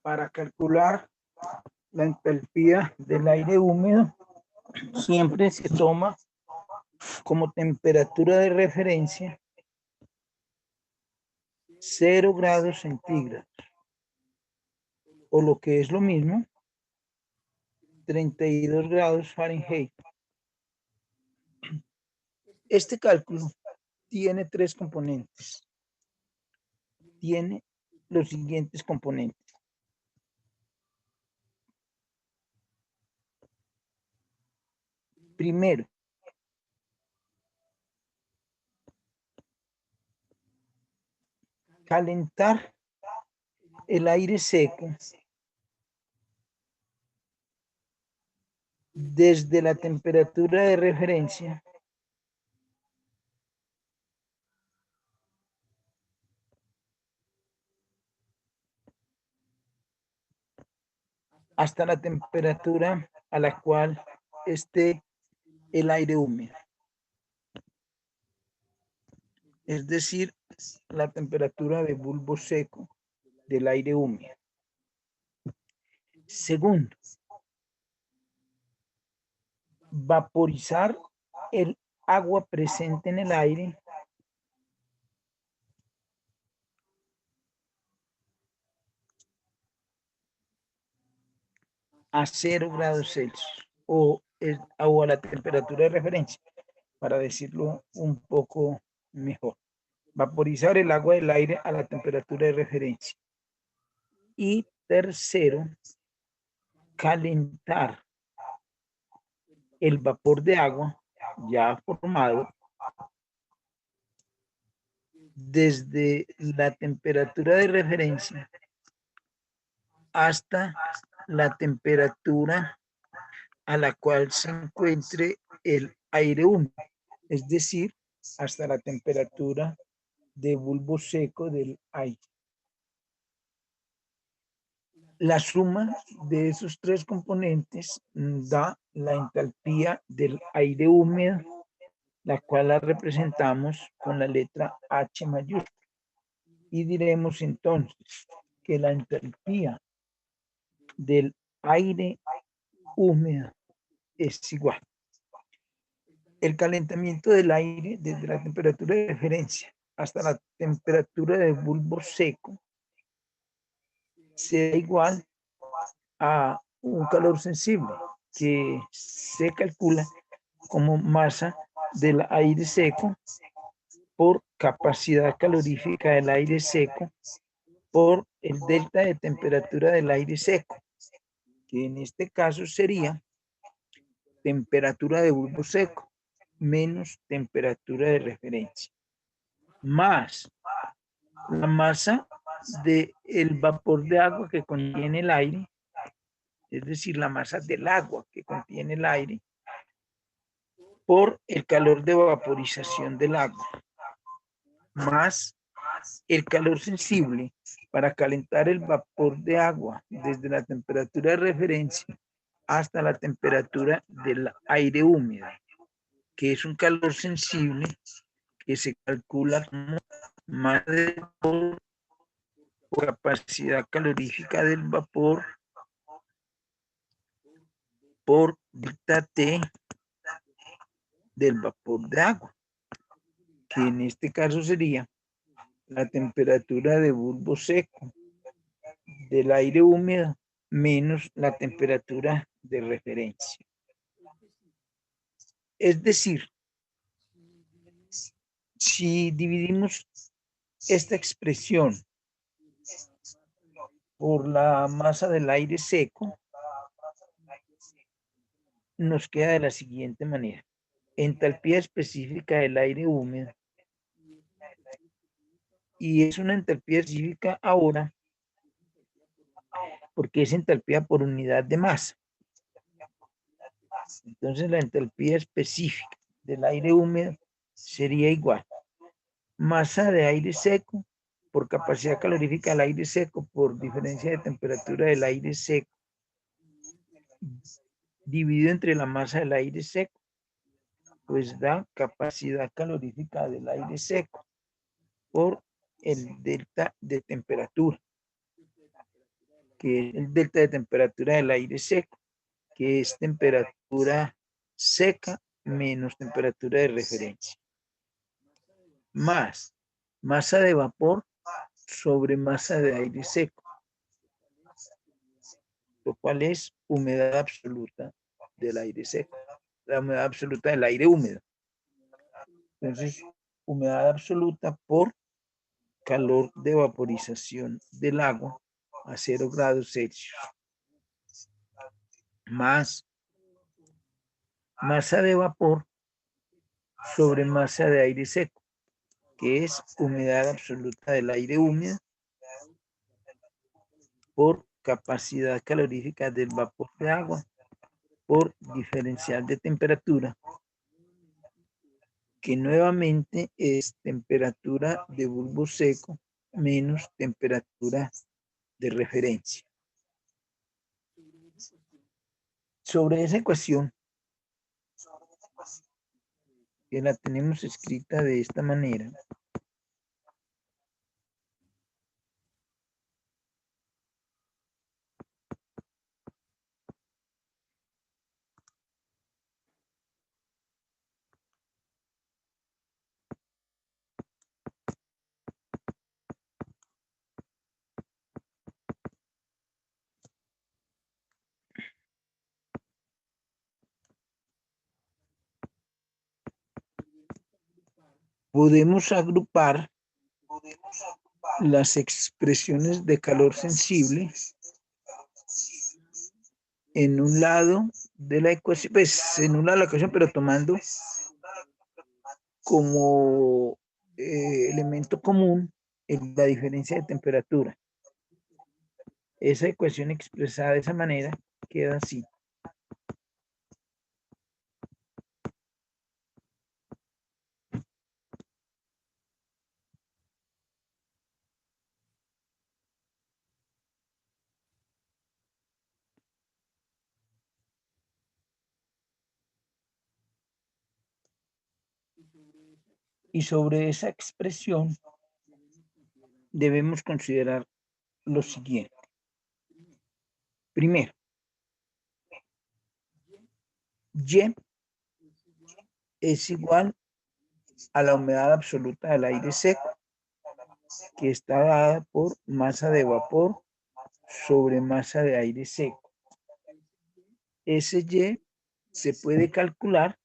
Para calcular la entalpía del aire húmedo, siempre se toma como temperatura de referencia 0 grados centígrados, o lo que es lo mismo, 32 grados Fahrenheit. Este cálculo tiene tres componentes. Tiene los siguientes componentes. Primero, calentar el aire seco desde la temperatura de referencia hasta la temperatura a la cual esté el aire húmedo. Es decir, la temperatura de bulbo seco del aire húmedo. Segundo, vaporizar el agua presente en el aire a 0 grados Celsius o a la temperatura de referencia, para decirlo un poco mejor. Vaporizar el agua del aire a la temperatura de referencia. Y tercero, calentar el vapor de agua ya formado desde la temperatura de referencia hasta la temperatura a la cual se encuentre el aire húmedo, es decir, hasta la temperatura de bulbo seco del aire. La suma de esos tres componentes da la entalpía del aire húmedo, la cual la representamos con la letra H mayúscula. Y diremos entonces que la entalpía del aire húmedo es igual. El calentamiento del aire desde la temperatura de referencia hasta la temperatura de bulbo seco será igual a un calor sensible que se calcula como masa del aire seco por capacidad calorífica del aire seco por el delta de temperatura del aire seco, que en este caso sería temperatura de bulbo seco menos temperatura de referencia, más la masa del vapor de agua que contiene el aire, es decir, la masa del agua que contiene el aire, por el calor de vaporización del agua, más el calor sensible para calentar el vapor de agua desde la temperatura de referencia hasta la temperatura del aire húmedo, que es un calor sensible que se calcula como más de capacidad calorífica del vapor por delta T del vapor de agua, que en este caso sería la temperatura de bulbo seco del aire húmedo menos la temperatura de referencia. Es decir, si dividimos esta expresión por la masa del aire seco, nos queda de la siguiente manera. Entalpía específica del aire húmedo. Y es una entalpía específica ahora porque es entalpía por unidad de masa. Entonces la entalpía específica del aire húmedo sería igual. Masa de aire seco por capacidad calorífica del aire seco por diferencia de temperatura del aire seco dividido entre la masa del aire seco, pues da capacidad calorífica del aire seco por el delta de temperatura, que es el delta de temperatura del aire seco, que es temperatura seca menos temperatura de referencia, más masa de vapor sobre masa de aire seco, lo cual es humedad absoluta del aire seco, la humedad absoluta del aire húmedo. Entonces, humedad absoluta por calor de vaporización del agua a 0 grados Celsius, más masa de vapor sobre masa de aire seco, que es humedad absoluta del aire húmedo por capacidad calorífica del vapor de agua por diferencial de temperatura, que nuevamente es temperatura de bulbo seco menos temperatura de referencia. Sobre esa ecuación, que la tenemos escrita de esta manera, podemos agrupar las expresiones de calor sensible en un lado de la ecuación, pues en un lado de la ecuación, pero tomando como elemento común la diferencia de temperatura. Esa ecuación expresada de esa manera queda así. Y sobre esa expresión debemos considerar lo siguiente. Primero, Y es igual a la humedad absoluta del aire seco, que está dada por masa de vapor sobre masa de aire seco. Ese Y se puede calcular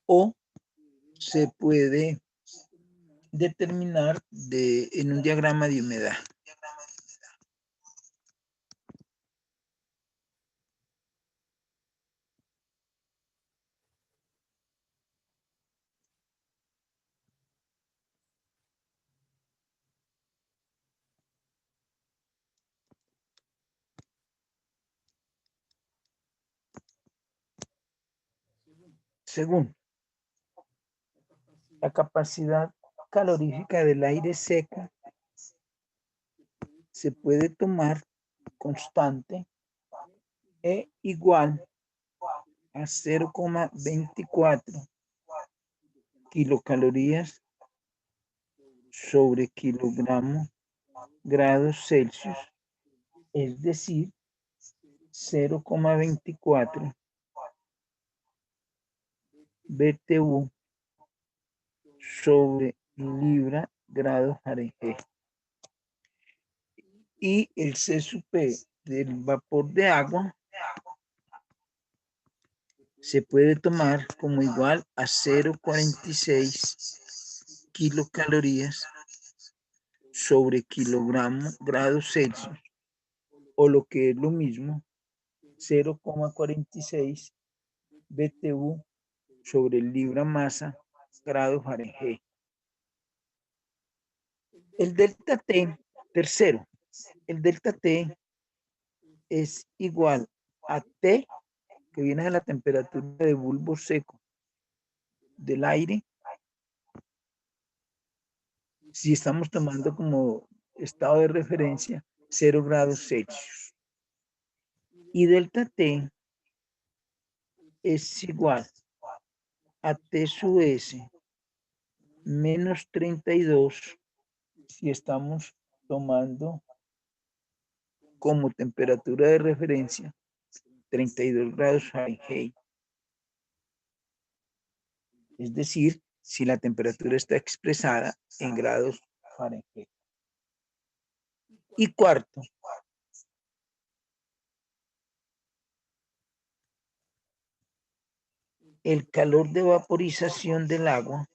o se puede determinar en un diagrama de humedad. Según la capacidad calorífica del aire seco se puede tomar constante E igual a 0,24 kilocalorías sobre kilogramo grados Celsius, es decir, 0,24 BTU sobre libra grado Fahrenheit. Y el C sub P del vapor de agua se puede tomar como igual a 0,46 kilocalorías sobre kilogramo grados Celsius, o lo que es lo mismo, 0,46 BTU sobre libra masa grado Fahrenheit. El delta T, tercero, el delta T es igual a T, que viene de la temperatura de bulbo seco del aire, si estamos tomando como estado de referencia 0 grados Celsius. Y delta T es igual a T sub S menos 32 si estamos tomando como temperatura de referencia 32 grados Fahrenheit. Es decir, si la temperatura está expresada en grados Fahrenheit. Y cuarto, el calor de vaporización del agua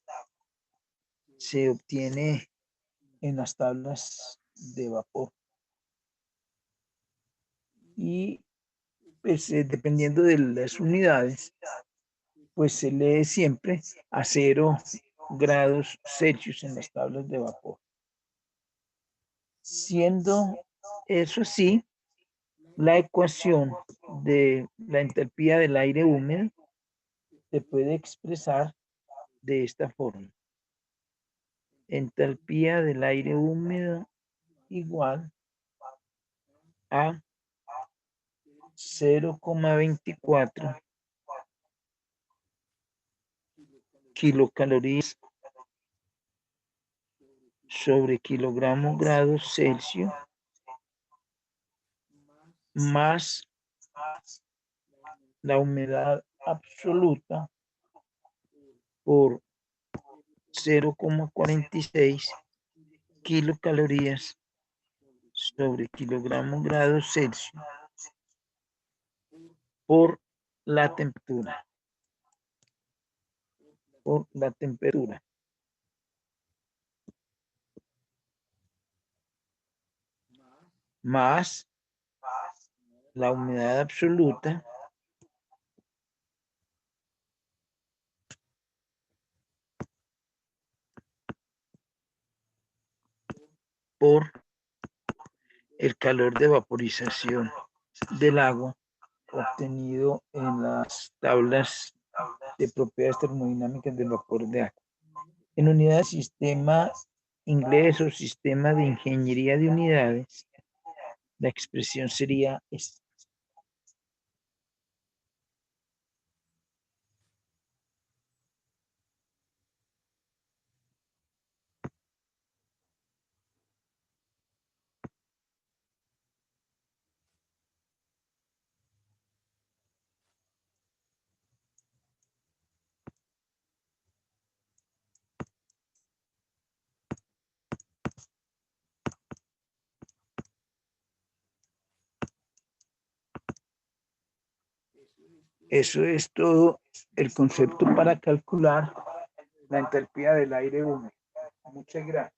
se obtiene en las tablas de vapor. Y pues, dependiendo de las unidades, pues se lee siempre a 0 grados Celsius en las tablas de vapor. Siendo eso así, la ecuación de la entalpía del aire húmedo se puede expresar de esta forma. Entalpía del aire húmedo igual a 0,24 kilocalorías sobre kilogramos grados Celsius más la humedad absoluta por 0,46 kilocalorías sobre kilogramos grados Celsius por la temperatura. Más la humedad absoluta por el calor de vaporización del agua obtenido en las tablas de propiedades termodinámicas del vapor de agua. En unidad de sistema inglés o sistema de ingeniería de unidades, la expresión sería esta. Eso es todo el concepto para calcular la entalpía del aire húmedo. Muchas gracias.